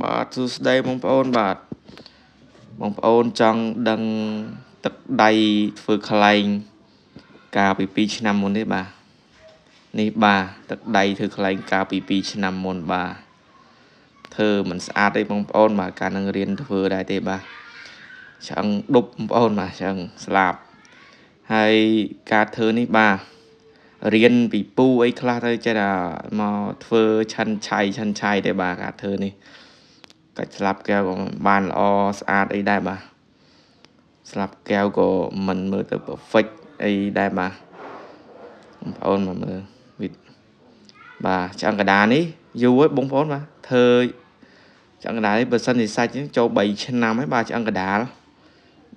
បាទសួស្តីបងប្អូនបាទបងប្អូនចង់ដឹងទឹកដៃធ្វើខ្លែងកាលពី2ឆ្នាំមុនទេបាទនេះបាទទឹកដៃធ្វើខ្លែងកាលពី2ឆ្នាំមុនបាទធ្វើមិនស្អាតទេបងប្អូនបាទកាលនឹងរៀនធ្វើដែរទេបាទឆ្អឹងដប់បងប្អូនបាទឆ្អឹងស្លាប់ហើយការធ្វើនេះបាទរៀនពីពូអីខ្លះទៅចេះតែមកធ្វើឆាន់ឆៃទេបាទការធ្វើនេះកាច់ស្លាប់កែវក៏បានល្អស្អាតអីដែរបាទស្លាប់កែវក៏មិនមើលទៅ perfect អីដែរបាទបងប្អូនមកមើលវីដបាទឆ្អឹងកដានេះយូរហើយបងប្អូនបាទធ្វើឆ្អឹងកដានេះបើសិនជាសាច់ចូល3ឆ្នាំហើយបាទឆ្អឹងកដាល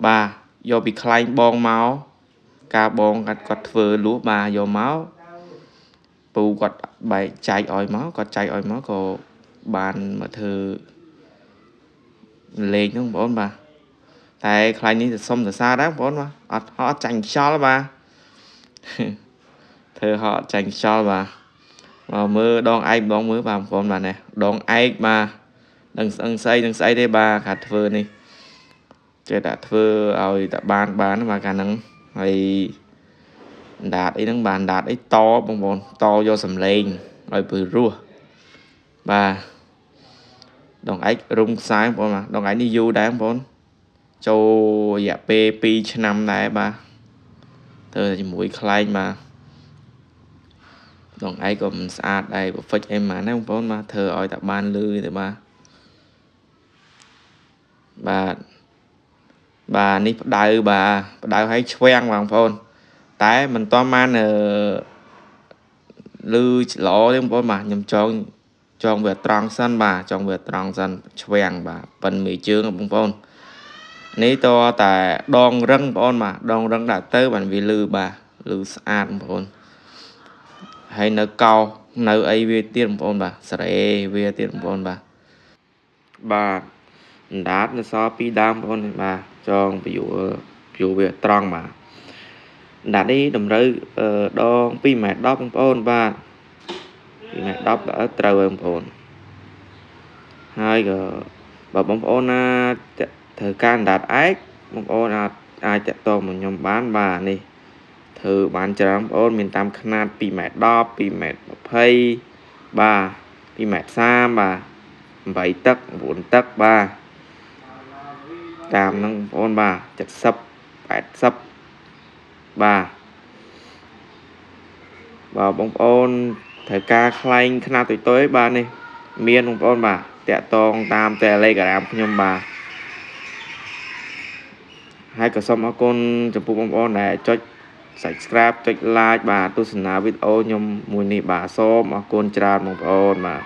បាទយកពីខ្លែងបងមកការបងគាត់ធ្វើលួសបាទយកមកពូគាត់បែកចែកឲ្យមកគាត់ចែកឲ្យមកក៏បានមកធ្វើលេងហ្នឹងបងប្អូនបាទតែខ្លាញ់នេះសុំសរសើរដែរបងប្អូនបាទអត់ចាញ់ខ្យល់បាទធ្វើហត់ចាញ់ខ្យល់បាទមកមើលដងឯកម្ដងមើលបាទបងប្អូនបាទនេះដងឯកបាទនឹងស្អឹងស្អីនឹងស្អីទេបាទកាត់ធ្វើនេះចេះតែធ្វើឲ្យតែបានបាទកាលហ្នឹងហើយអណ្ដាតអីហ្នឹងបាទអណ្ដាតអីតបងប្អូនតយកសំឡេងឲ្យព្រោះបាទដងឯករុំខ្សែបងប្អូនបាទដងឯកនេះយូរដែរបងប្អូនចូលរយៈពេល2ឆ្នាំដែរបាទធ្វើជាមួយខ្លែងបាទដងឯកក៏មិនស្អាតដែរ perfect អីហ្មងណាបងប្អូនបាទធ្វើឲ្យតែបានលឺទេបាទបាទនេះផ្ដៅបាទផ្ដៅឲ្យឆ្វាំងបងប្អូនតែមិនទាន់បានលឺល្អទេបងប្អូនបាទខ្ញុំចងវាត្រង់សិនបាទចងវាត្រង់សិនឆ្វាំងបាទប៉ិនមេជើងបងប្អូននេះតតែដងរឹងបងប្អូនបាទដងរឹងដាក់ទៅបានវាលឺបាទលឺស្អាតបងប្អូនហើយនៅកោនៅអីវាទៀតបងប្អូនបាទសរេវាទៀតបងប្អូនបាទអណ្ដាតនៅសល់2ដើមបងប្អូនបាទចងព្យួរវាត្រង់បាទអណ្ដាតនេះតម្រូវដង2.10 ម៉ែត្របងប្អូនបាទ2.10 ម៉ែត្រដល់ត្រូវហើយបងប្អូនហើយក៏បើបងប្អូនណាត្រូវការអណ្ដាតឯកបងប្អូនអាចតាក់ទងមកខ្ញុំបានបាទនេះធ្វើបានច្រើនបងប្អូនមានតាមຂະຫນាត2.10 ម៉ែត្រ2.20 ម៉ែត្របាទ2.30 ម៉ែត្របាទ8 ទឹក9 ទឹកបាទតាមហ្នឹងបងប្អូនបាទ70 80បាទបងប្អូនត្រូវការខ្លែងຂະຫນាតតូចៗបាទនេះមានបងប្អូនបាទតាក់ទងតាម Telegram ខ្ញុំបាទហើយក៏សូមអរគុណចំពោះបងប្អូនដែលចុច Subscribe ចុច Like បាទទស្សនាវីដេអូខ្ញុំមួយនេះបាទសូមអរគុណច្រើនបងប្អូនបាទ